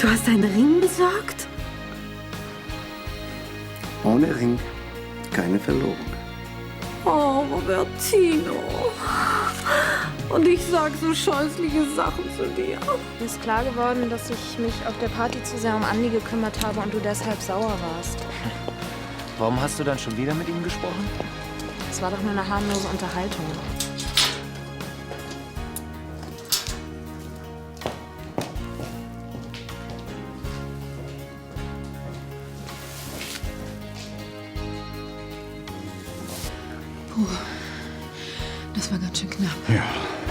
Du hast einen Ring besorgt? Ohne Ring keine Verlobung. Oh, Robertino. Und ich sag so scheußliche Sachen zu dir. Mir ist klar geworden, dass ich mich auf der Party zu sehr um Andi gekümmert habe und du deshalb sauer warst. Warum hast du dann schon wieder mit ihm gesprochen? Es war doch nur eine harmlose Unterhaltung. Puh, das war ganz schön knapp. Ja.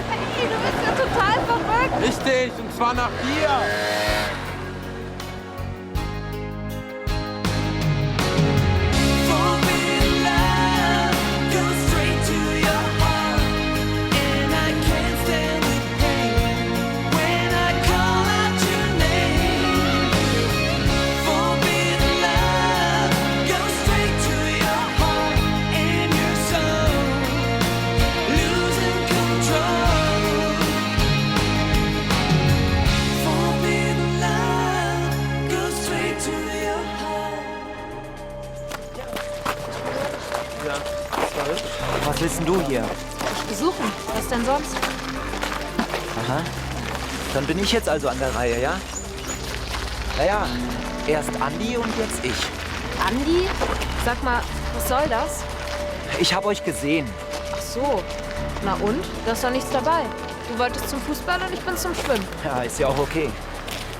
Hey, du bist ja total verrückt! Richtig, und zwar nach dir. Was willst denn du hier? Ich besuchen. Was denn sonst? Aha. Dann bin ich jetzt also an der Reihe, ja? Naja, erst Andi und jetzt ich. Andi? Sag mal, was soll das? Ich habe euch gesehen. Ach so. Na und? Da ist doch nichts dabei. Du wolltest zum Fußball und ich bin zum Schwimmen. Ja, ist ja auch okay.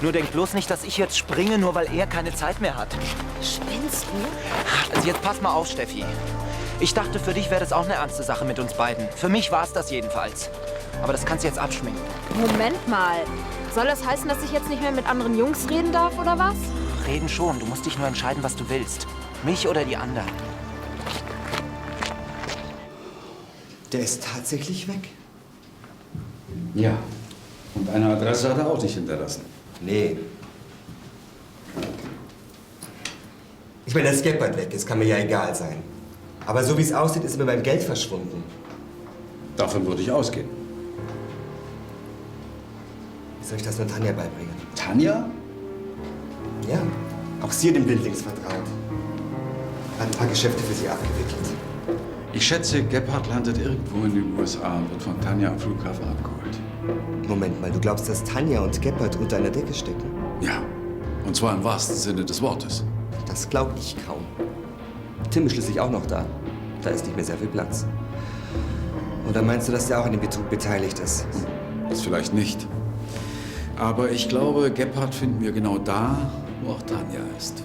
Nur denk bloß nicht, dass ich jetzt springe, nur weil er keine Zeit mehr hat. Spinnst du? Also jetzt pass mal auf, Steffi. Ich dachte, für dich wäre das auch eine ernste Sache mit uns beiden. Für mich war es das jedenfalls. Aber das kannst du jetzt abschminken. Moment mal. Soll das heißen, dass ich jetzt nicht mehr mit anderen Jungs reden darf, oder was? Reden schon. Du musst dich nur entscheiden, was du willst. Mich oder die anderen. Der ist tatsächlich weg? Ja. Und eine Adresse hat er auch nicht hinterlassen. Nee. Ich meine, das Geld weg ist, kann mir ja egal sein. Aber so wie es aussieht, ist er mit meinem Geld verschwunden. Davon würde ich ausgehen. Wie soll ich das nur Tanja beibringen? Tanja? Ja, auch sie hat dem Blindlings vertraut. Hat ein paar Geschäfte für sie abgewickelt. Ich schätze, Gebhardt landet irgendwo in den USA und wird von Tanja am Flughafen abgeholt. Moment mal, du glaubst, dass Tanja und Gebhardt unter einer Decke stecken? Ja, und zwar im wahrsten Sinne des Wortes. Das glaube ich kaum. Tim ist schließlich auch noch da. Da ist nicht mehr sehr viel Platz. Oder meinst du, dass der auch an dem Betrug beteiligt ist? Das vielleicht nicht. Aber ich glaube, Gebhardt finden wir genau da, wo auch Tanja ist.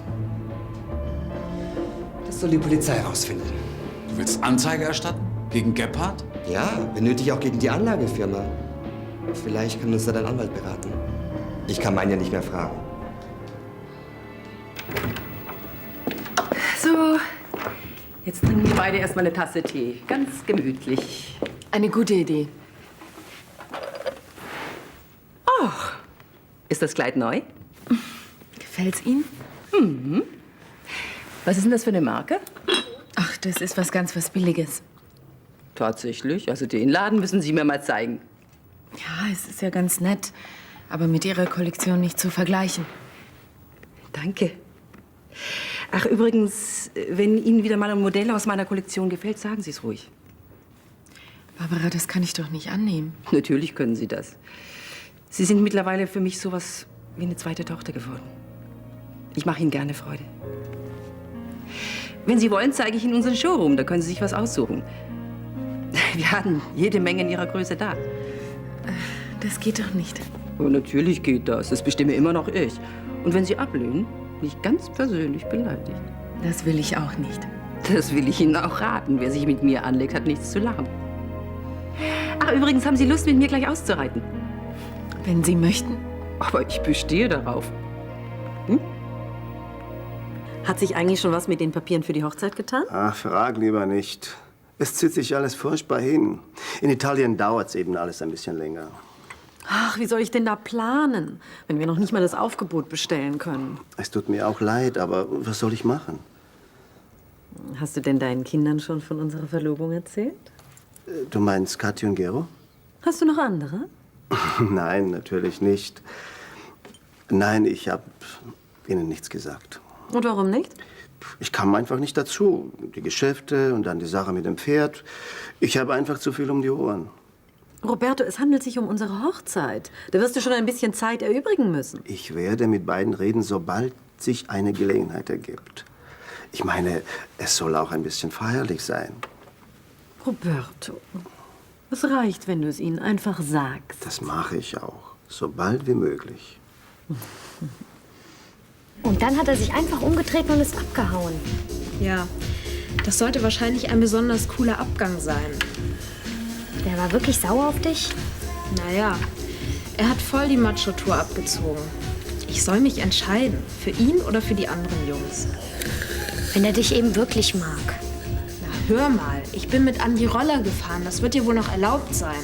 Das soll die Polizei herausfinden. Du willst Anzeige erstatten? Gegen Gebhardt? Ja, wenn nötig auch gegen die Anlagefirma. Vielleicht kann uns da dein Anwalt beraten. Ich kann meinen ja nicht mehr fragen. So, jetzt trinken wir beide erstmal eine Tasse Tee. Ganz gemütlich. Eine gute Idee. Ach, ist das Kleid neu? Gefällt's Ihnen? Was ist denn das für eine Marke? Ach, das ist was Billiges. Tatsächlich? Also den Laden müssen Sie mir mal zeigen. Ja, es ist ja ganz nett, aber mit Ihrer Kollektion nicht zu vergleichen. Danke. Ach, übrigens, wenn Ihnen wieder mal ein Modell aus meiner Kollektion gefällt, sagen Sie es ruhig. Barbara, das kann ich doch nicht annehmen. Natürlich können Sie das. Sie sind mittlerweile für mich sowas wie eine zweite Tochter geworden. Ich mache Ihnen gerne Freude. Wenn Sie wollen, zeige ich Ihnen unseren Showroom. Da können Sie sich was aussuchen. Wir hatten jede Menge in Ihrer Größe da. Das geht doch nicht. Oh, natürlich geht das. Das bestimme immer noch ich. Und wenn Sie ablehnen, bin ich ganz persönlich beleidigt. Das will ich auch nicht. Das will ich Ihnen auch raten. Wer sich mit mir anlegt, hat nichts zu lachen. Ach, übrigens, haben Sie Lust, mit mir gleich auszureiten? Wenn Sie möchten. Aber ich bestehe darauf. Hat sich eigentlich schon was mit den Papieren für die Hochzeit getan? Ach, frag lieber nicht. Es zieht sich alles furchtbar hin. In Italien dauert's eben alles ein bisschen länger. Ach, wie soll ich denn da planen, wenn wir noch nicht mal das Aufgebot bestellen können? Es tut mir auch leid, aber was soll ich machen? Hast du denn deinen Kindern schon von unserer Verlobung erzählt? Du meinst Kathi und Gero? Hast du noch andere? Nein, natürlich nicht. Nein, ich habe Ihnen nichts gesagt. Und warum nicht? Ich kam einfach nicht dazu. Die Geschäfte und dann die Sache mit dem Pferd. Ich habe einfach zu viel um die Ohren. Roberto, es handelt sich um unsere Hochzeit. Da wirst du schon ein bisschen Zeit erübrigen müssen. Ich werde mit beiden reden, sobald sich eine Gelegenheit ergibt. Ich meine, es soll auch ein bisschen feierlich sein. Roberto, es reicht, wenn du es ihnen einfach sagst. Das mache ich auch, sobald wie möglich. Und dann hat er sich einfach umgetreten und ist abgehauen. Ja, das sollte wahrscheinlich ein besonders cooler Abgang sein. Der war wirklich sauer auf dich? Naja, er hat voll die Macho-Tour abgezogen. Ich soll mich entscheiden, für ihn oder für die anderen Jungs. Wenn er dich eben wirklich mag. Na, hör mal, ich bin mit Andi Roller gefahren. Das wird dir wohl noch erlaubt sein.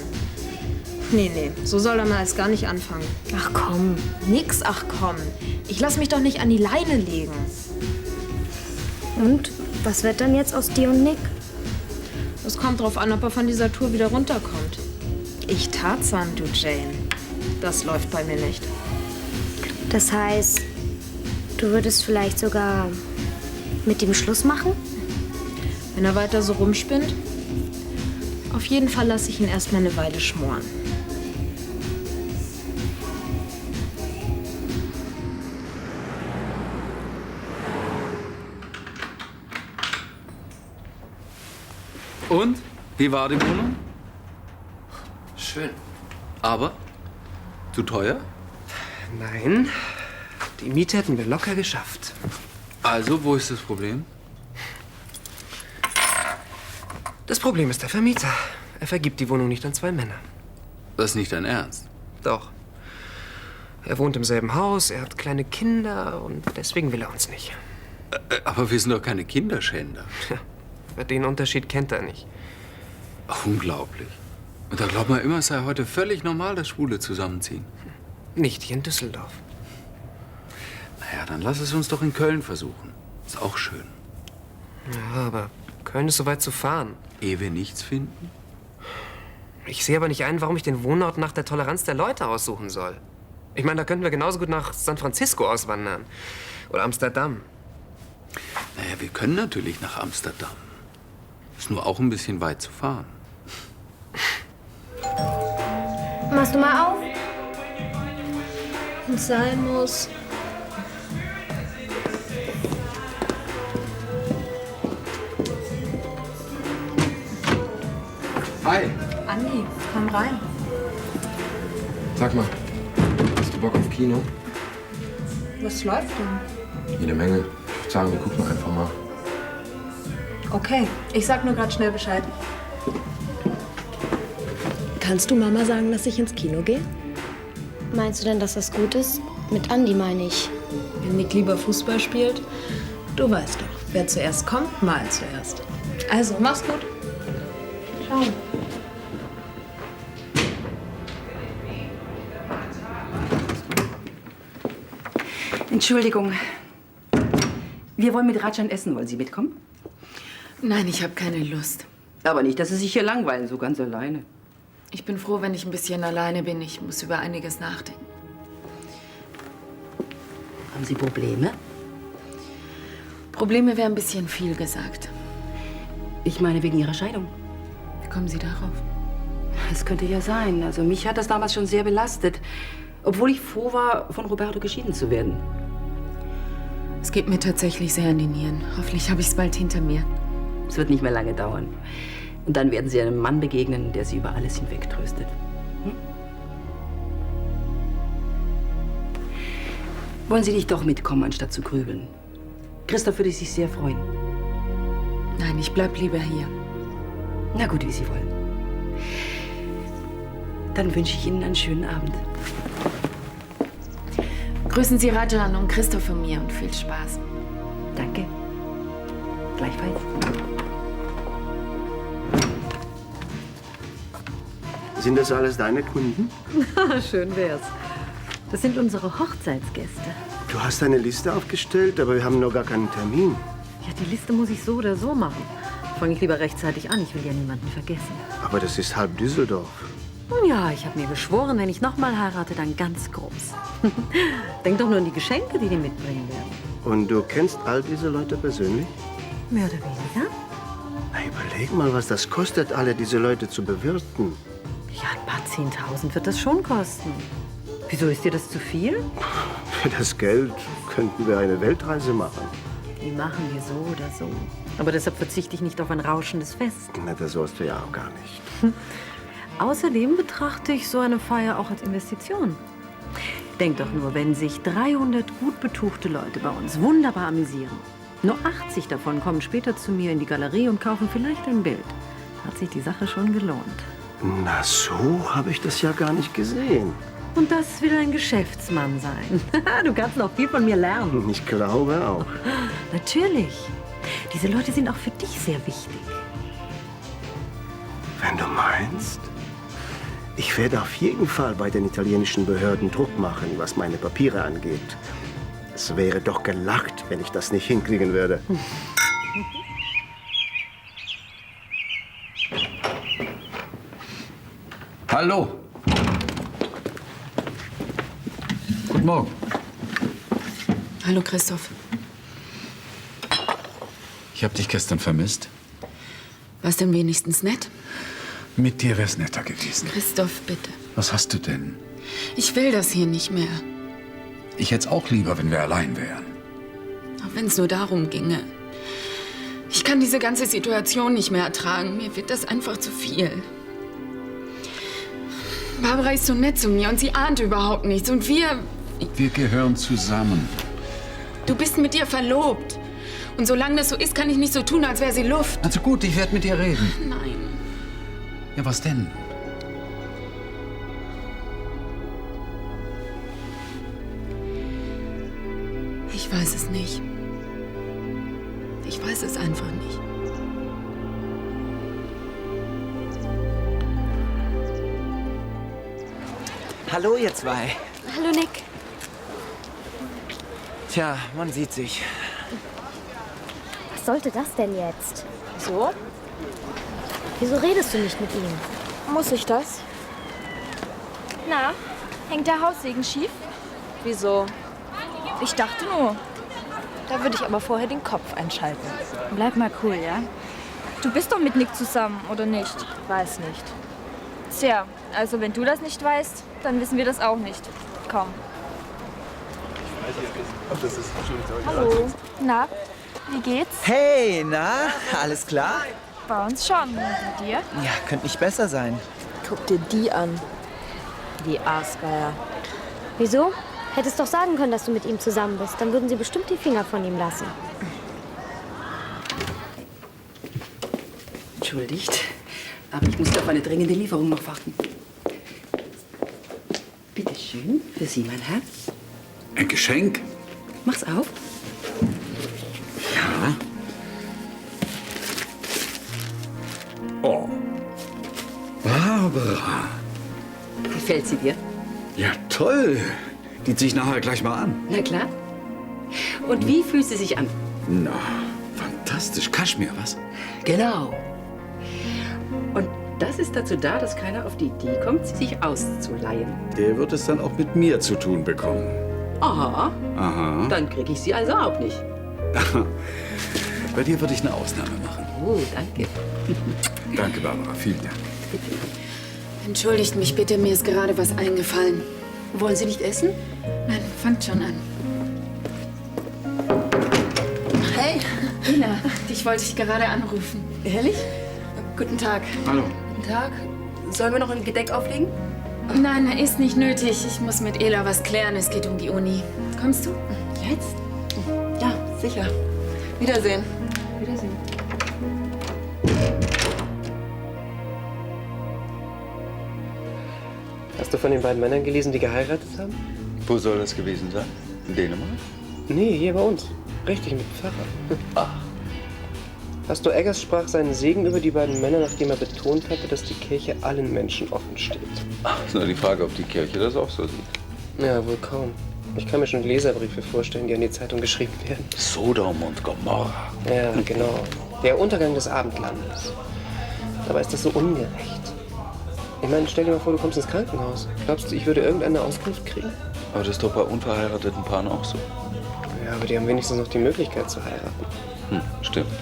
Nee, so soll er mal erst gar nicht anfangen. Ach komm. Nix, ach komm. Ich lass mich doch nicht an die Leine legen. Und? Was wird dann jetzt aus dir und Nick? Es kommt drauf an, ob er von dieser Tour wieder runterkommt. Ich Tarzan, du Jane. Das läuft bei mir nicht. Das heißt, du würdest vielleicht sogar mit ihm Schluss machen? Wenn er weiter so rumspinnt? Auf jeden Fall lasse ich ihn erst mal eine Weile schmoren. Und? Wie war die Wohnung? Schön. Aber? Zu teuer? Nein, die Miete hätten wir locker geschafft. Also, wo ist das Problem? Das Problem ist der Vermieter. Er vergibt die Wohnung nicht an zwei Männer. Das ist nicht dein Ernst. Doch. Er wohnt im selben Haus, er hat kleine Kinder und deswegen will er uns nicht. Aber wir sind doch keine Kinderschänder. Den Unterschied kennt er nicht. Unglaublich. Und da glaubt man immer, es sei heute völlig normal, dass Schwule zusammenziehen. Nicht hier in Düsseldorf. Naja, dann lass es uns doch in Köln versuchen. Ist auch schön. Ja, aber Köln ist so weit zu fahren. Ehe wir nichts finden? Ich sehe aber nicht ein, warum ich den Wohnort nach der Toleranz der Leute aussuchen soll. Ich meine, da könnten wir genauso gut nach San Francisco auswandern. Oder Amsterdam. Naja, wir können natürlich nach Amsterdam. Ist nur auch ein bisschen weit zu fahren. Machst du mal auf? Wenn's sein muss. Hi. Andi, komm rein. Sag mal, hast du Bock auf Kino? Was läuft denn? Jede Menge. Ich würde sagen, wir gucken einfach mal. Okay, ich sag nur gerade schnell Bescheid. Kannst du Mama sagen, dass ich ins Kino gehe? Meinst du denn, dass das gut ist? Mit Andi meine ich. Wenn Nick lieber Fußball spielt, du weißt doch, wer zuerst kommt, mal zuerst. Also, mach's gut. Ciao. Entschuldigung. Wir wollen mit Rajan essen. Wollen Sie mitkommen? Nein, ich habe keine Lust. Aber nicht, dass Sie sich hier langweilen, so ganz alleine. Ich bin froh, wenn ich ein bisschen alleine bin. Ich muss über einiges nachdenken. Haben Sie Probleme? Probleme wäre ein bisschen viel gesagt. Ich meine wegen Ihrer Scheidung. Wie kommen Sie darauf? Es könnte ja sein. Also mich hat das damals schon sehr belastet. Obwohl ich froh war, von Roberto geschieden zu werden. Es geht mir tatsächlich sehr an die Nieren. Hoffentlich habe ich es bald hinter mir. Es wird nicht mehr lange dauern. Und dann werden Sie einem Mann begegnen, der Sie über alles hinweg tröstet. Hm? Wollen Sie nicht doch mitkommen, anstatt zu grübeln? Christoph würde sich sehr freuen. Nein, ich bleib lieber hier. Na gut, wie Sie wollen. Dann wünsche ich Ihnen einen schönen Abend. Grüßen Sie Rajan und Christoph von mir und viel Spaß. Danke. Gleichfalls. Sind das alles deine Kunden? Schön wär's. Das sind unsere Hochzeitsgäste. Du hast eine Liste aufgestellt, aber wir haben noch gar keinen Termin. Ja, die Liste muss ich so oder so machen. Fange ich lieber rechtzeitig an. Ich will ja niemanden vergessen. Aber das ist halb Düsseldorf. Ja, ich habe mir geschworen, wenn ich nochmal heirate, dann ganz groß. Denk doch nur an die Geschenke, die mitbringen werden. Und du kennst all diese Leute persönlich? Mehr oder weniger? Na, überleg mal, was das kostet, alle diese Leute zu bewirten. Ja, ein paar 10.000 wird das schon kosten. Wieso ist dir das zu viel? Für das Geld könnten wir eine Weltreise machen. Die machen wir so oder so. Aber deshalb verzichte ich nicht auf ein rauschendes Fest. Na, das sollst du ja auch gar nicht. Außerdem betrachte ich so eine Feier auch als Investition. Denk doch nur, wenn sich 300 gut betuchte Leute bei uns wunderbar amüsieren. Nur 80 davon kommen später zu mir in die Galerie und kaufen vielleicht ein Bild. Hat sich die Sache schon gelohnt. Na, so habe ich das ja gar nicht gesehen. Und das will ein Geschäftsmann sein. Du kannst noch viel von mir lernen. Ich glaube auch. Natürlich. Diese Leute sind auch für dich sehr wichtig. Wenn du meinst. Ich werde auf jeden Fall bei den italienischen Behörden Druck machen, was meine Papiere angeht. Es wäre doch gelacht, wenn ich das nicht hinkriegen würde. Hallo. Guten Morgen. Hallo, Christoph. Ich habe dich gestern vermisst. War's denn wenigstens nett? Mit dir wär's netter gewesen. Christoph, bitte. Was hast du denn? Ich will das hier nicht mehr. Ich hätt's auch lieber, wenn wir allein wären. Auch wenn es nur darum ginge. Ich kann diese ganze Situation nicht mehr ertragen. Mir wird das einfach zu viel. Barbara ist so nett zu mir und sie ahnt überhaupt nichts. Und wir gehören zusammen. Du bist mit ihr verlobt. Und solange das so ist, kann ich nicht so tun, als wäre sie Luft. Also gut, ich werde mit dir reden. Nein. Ja, was denn? Ich weiß es nicht. Ich weiß es einfach nicht. Hallo, ihr zwei. Hallo, Nick. Tja, man sieht sich. Was sollte das denn jetzt? So? Wieso redest du nicht mit ihm? Muss ich das? Na, hängt der Haussegen schief? Wieso? Ich dachte nur. Da würde ich aber vorher den Kopf einschalten. Bleib mal cool, ja? Du bist doch mit Nick zusammen, oder nicht? Weiß nicht. Tja, also wenn du das nicht weißt, dann wissen wir das auch nicht. Komm. Hallo. Na, wie geht's? Hey, na, alles klar? Bei uns schon. Bei dir? Ja, könnte nicht besser sein. Guck dir die an. Die Aasgeier. Wieso? Hättest doch sagen können, dass du mit ihm zusammen bist. Dann würden sie bestimmt die Finger von ihm lassen. Entschuldigt, aber ich musste auf eine dringende Lieferung noch warten. Bitte schön, für Sie, mein Herr. Ein Geschenk? Mach's auf. Ja. Oh. Barbara. Gefällt sie dir? Ja, toll. Die zieh ich nachher gleich mal an. Na klar. Und wie fühlt sie sich an? Na, fantastisch. Kaschmir, was? Genau. Und das ist dazu da, dass keiner auf die Idee kommt, sie sich auszuleihen. Der wird es dann auch mit mir zu tun bekommen. Aha. Aha. Dann kriege ich sie also auch nicht. Bei dir würde ich eine Ausnahme machen. Oh, danke. Danke, Barbara. Vielen Dank. Entschuldigt mich bitte, mir ist gerade was eingefallen. Wollen Sie nicht essen? Nein, fangt schon an. Hey. Ina, dich wollte ich gerade anrufen. Ehrlich? Guten Tag. Hallo. Guten Tag. Sollen wir noch ein Gedeck auflegen? Nein, ist nicht nötig. Ich muss mit Ela was klären. Es geht um die Uni. Kommst du? Jetzt? Ja, sicher. Wiedersehen. Wiedersehen. Hast du von den beiden Männern gelesen, die geheiratet haben? Wo soll das gewesen sein? In Dänemark? Nee, hier bei uns. Richtig, mit Pfarrer. Ach. Pastor Eggers sprach seinen Segen über die beiden Männer, nachdem er betont hatte, dass die Kirche allen Menschen offen steht. Ach, ist nur die Frage, ob die Kirche das auch so sieht. Ja, wohl kaum. Ich kann mir schon Leserbriefe vorstellen, die an die Zeitung geschrieben werden. Sodom und Gomorra. Ja, genau. Der Untergang des Abendlandes. Dabei ist das so ungerecht. Ich meine, stell dir mal vor, du kommst ins Krankenhaus. Glaubst du, ich würde irgendeine Auskunft kriegen? Aber das ist doch bei unverheirateten Paaren auch so. Ja, aber die haben wenigstens noch die Möglichkeit zu heiraten. Stimmt.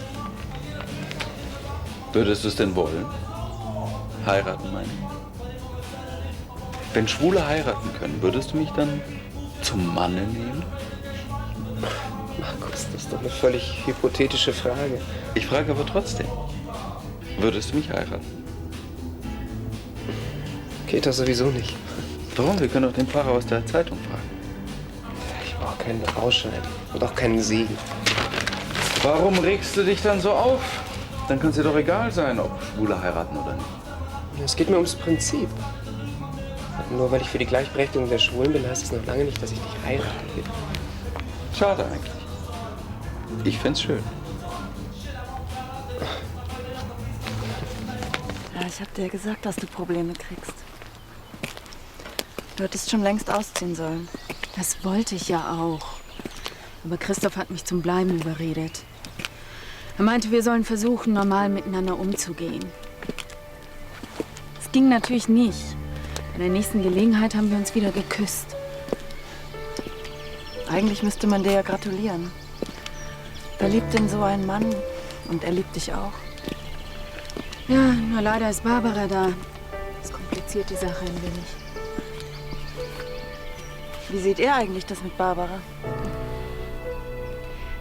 Würdest du es denn wollen? Heiraten, meine ich. Wenn Schwule heiraten können, würdest du mich dann zum Manne nehmen? Markus, das ist doch eine völlig hypothetische Frage. Ich frage aber trotzdem. Würdest du mich heiraten? Geht das sowieso nicht. Warum? Wir können doch den Pfarrer aus der Zeitung fragen. Ich brauche keinen Ausschein und auch keinen Segen. Warum regst du dich dann so auf? Dann kann es dir doch egal sein, ob Schwule heiraten oder nicht. Es geht mir ums Prinzip. Nur weil ich für die Gleichberechtigung der Schwulen bin, heißt das noch lange nicht, dass ich dich heiraten will. Schade eigentlich. Ich find's schön. Ja, ich hab dir gesagt, dass du Probleme kriegst. Du hättest schon längst ausziehen sollen. Das wollte ich ja auch. Aber Christoph hat mich zum Bleiben überredet. Er meinte, wir sollen versuchen, normal miteinander umzugehen. Es ging natürlich nicht. Bei der nächsten Gelegenheit haben wir uns wieder geküsst. Eigentlich müsste man dir ja gratulieren. Wer liebt denn so einen Mann? Und er liebt dich auch. Ja, nur leider ist Barbara da. Das kompliziert die Sache ein wenig. Wie seht ihr eigentlich das mit Barbara?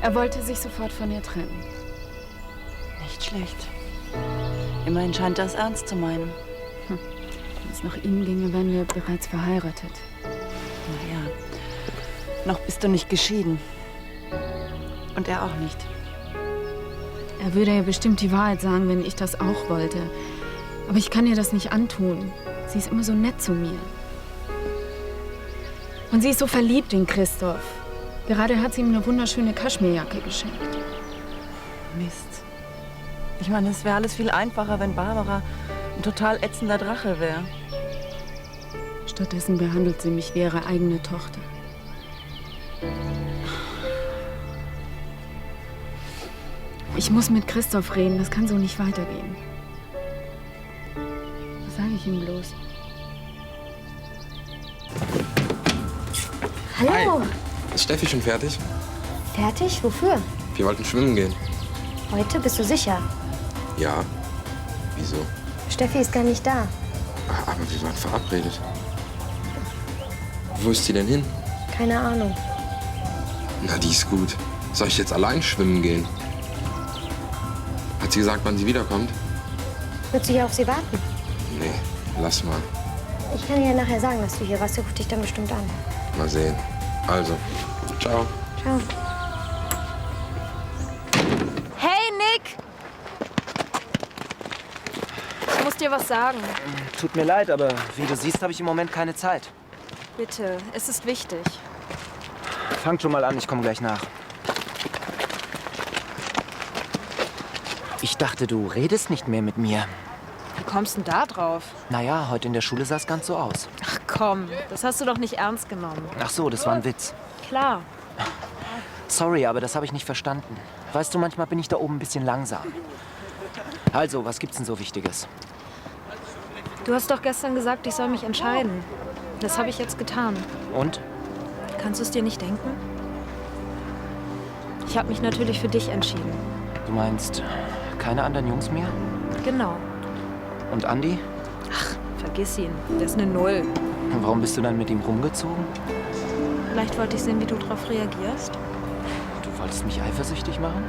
Er wollte sich sofort von ihr trennen. Nicht schlecht. Immerhin scheint er es ernst zu meinen. Wenn es nach ihm ginge, wären wir bereits verheiratet. Naja, noch bist du nicht geschieden. Und er auch nicht. Er würde ja bestimmt die Wahrheit sagen, wenn ich das auch wollte. Aber ich kann ihr das nicht antun. Sie ist immer so nett zu mir. Und sie ist so verliebt in Christoph. Gerade hat sie ihm eine wunderschöne Kaschmirjacke geschenkt. Mist. Ich meine, es wäre alles viel einfacher, wenn Barbara ein total ätzender Drache wäre. Stattdessen behandelt sie mich wie ihre eigene Tochter. Ich muss mit Christoph reden, das kann so nicht weitergehen. Was sage ich ihm bloß? Hallo. Ist Steffi schon fertig? Fertig? Wofür? Wir wollten schwimmen gehen. Heute? Bist du sicher? Ja. Wieso? Steffi ist gar nicht da. Ach, aber wir waren verabredet. Wo ist sie denn hin? Keine Ahnung. Na, die ist gut. Soll ich jetzt allein schwimmen gehen? Hat sie gesagt, wann sie wiederkommt? Willst du hier auf sie warten? Nee, lass mal. Ich kann ihr nachher sagen, dass du hier warst. Sie ruft dich dann bestimmt an. Mal sehen. Also, ciao. Ciao. Hey, Nick! Ich muss dir was sagen. Tut mir leid, aber wie du siehst, habe ich im Moment keine Zeit. Bitte, es ist wichtig. Fang schon mal an, ich komme gleich nach. Ich dachte, du redest nicht mehr mit mir. Wie kommst du denn da drauf? Naja, heute in der Schule sah es ganz so aus. Ach komm, das hast du doch nicht ernst genommen. Ach so, das war ein Witz. Klar. Sorry, aber das habe ich nicht verstanden. Weißt du, manchmal bin ich da oben ein bisschen langsam. Also, was gibt's denn so Wichtiges? Du hast doch gestern gesagt, ich soll mich entscheiden. Das habe ich jetzt getan. Und? Kannst du es dir nicht denken? Ich habe mich natürlich für dich entschieden. Du meinst, keine anderen Jungs mehr? Genau. Und Andi? Ach, vergiss ihn. Der ist eine Null. Und warum bist du dann mit ihm rumgezogen? Vielleicht wollte ich sehen, wie du darauf reagierst. Du wolltest mich eifersüchtig machen?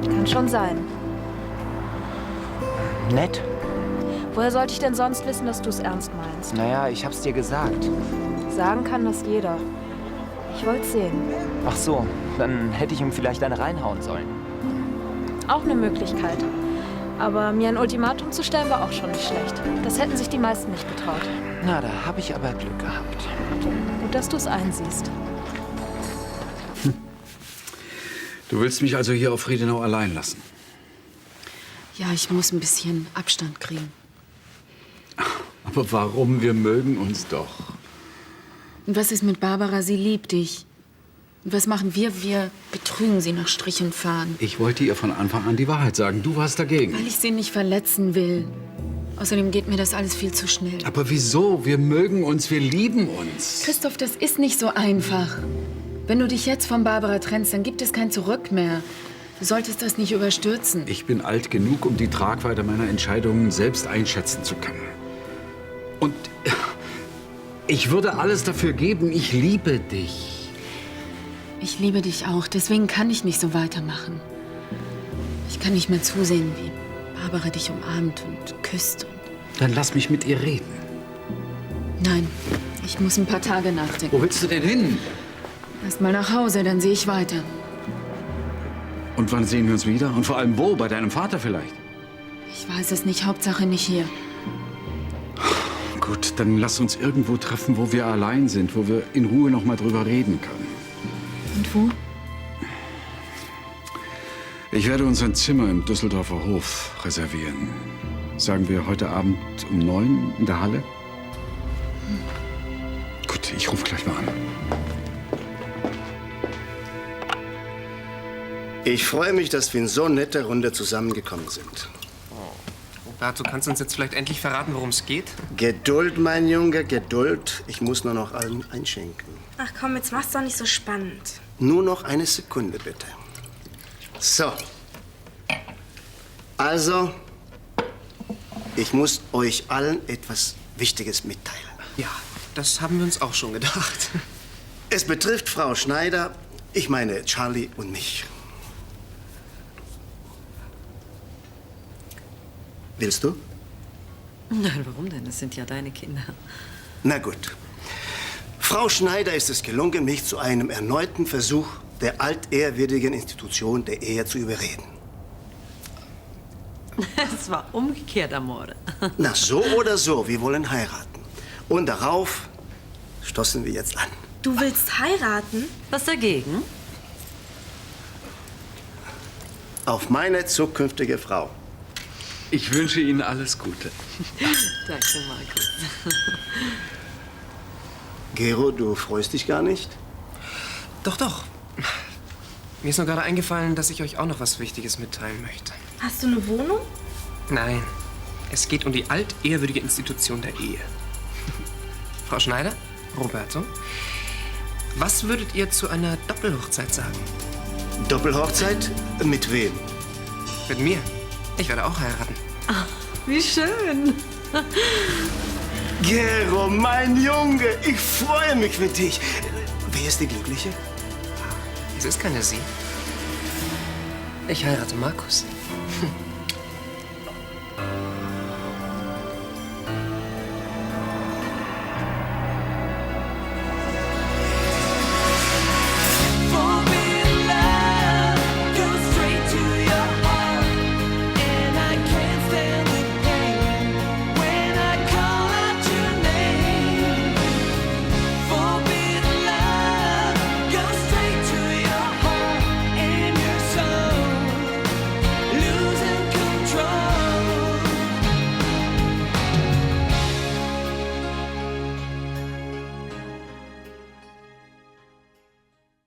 Kann schon sein. Nett. Woher sollte ich denn sonst wissen, dass du es ernst meinst? Naja, ich hab's dir gesagt. Sagen kann das jeder. Ich wollte sehen. Ach so, dann hätte ich ihm vielleicht eine reinhauen sollen. Auch eine Möglichkeit. Aber mir ein Ultimatum zu stellen, war auch schon nicht schlecht. Das hätten sich die meisten nicht getraut. Na, da habe ich aber Glück gehabt. Gut, dass du es einsiehst. Du willst mich also hier auf Friedenau allein lassen? Ja, ich muss ein bisschen Abstand kriegen. Aber warum? Wir mögen uns doch. Und was ist mit Barbara? Sie liebt dich. Und was machen wir? Wir betrügen sie nach Strich und Faden. Ich wollte ihr von Anfang an die Wahrheit sagen. Du warst dagegen. Weil ich sie nicht verletzen will. Außerdem geht mir das alles viel zu schnell. Aber wieso? Wir mögen uns, wir lieben uns. Christoph, das ist nicht so einfach. Wenn du dich jetzt von Barbara trennst, dann gibt es kein Zurück mehr. Du solltest das nicht überstürzen. Ich bin alt genug, um die Tragweite meiner Entscheidungen selbst einschätzen zu können. Und ich würde alles dafür geben. Ich liebe dich. Ich liebe dich auch, deswegen kann ich nicht so weitermachen. Ich kann nicht mehr zusehen, wie Barbara dich umarmt und küsst. Dann lass mich mit ihr reden. Nein, ich muss ein paar Tage nachdenken. Wo willst du denn hin? Erst mal nach Hause, dann sehe ich weiter. Und wann sehen wir uns wieder? Und vor allem wo? Bei deinem Vater vielleicht? Ich weiß es nicht, Hauptsache nicht hier. Gut, dann lass uns irgendwo treffen, wo wir allein sind, wo wir in Ruhe noch mal drüber reden können. Und wo? Ich werde uns ein Zimmer im Düsseldorfer Hof reservieren. Sagen wir heute Abend um 9 in der Halle? Gut, ich rufe gleich mal an. Ich freue mich, dass wir in so netter Runde zusammengekommen sind. Roberto, kannst du uns jetzt vielleicht endlich verraten, worum es geht? Geduld, mein Junge, Geduld. Ich muss nur noch allen einschenken. Ach komm, jetzt mach's doch nicht so spannend. Nur noch eine Sekunde, bitte. So. Also, ich muss euch allen etwas Wichtiges mitteilen. Ja, das haben wir uns auch schon gedacht. Es betrifft Frau Schneider, ich meine Charlie und mich. Willst du? Nein, warum denn? Das sind ja deine Kinder. Na gut. Frau Schneider ist es gelungen, mich zu einem erneuten Versuch der altehrwürdigen Institution der Ehe zu überreden. Es war umgekehrt, Amore. Na, so oder so, wir wollen heiraten. Und darauf stoßen wir jetzt an. Du willst heiraten? Was dagegen? Auf meine zukünftige Frau. Ich wünsche Ihnen alles Gute. Danke, Markus. Gero, du freust dich gar nicht? Doch, doch. Mir ist nur gerade eingefallen, dass ich euch auch noch was Wichtiges mitteilen möchte. Hast du eine Wohnung? Nein, es geht um die altehrwürdige Institution der Ehe. Frau Schneider, Roberto, was würdet ihr zu einer Doppelhochzeit sagen? Doppelhochzeit? Mit wem? Mit mir. Ich werde auch heiraten. Ach, wie schön. Gero, mein Junge, ich freue mich für dich. Wer ist die Glückliche? Es ist keine Sie. Ich heirate Markus.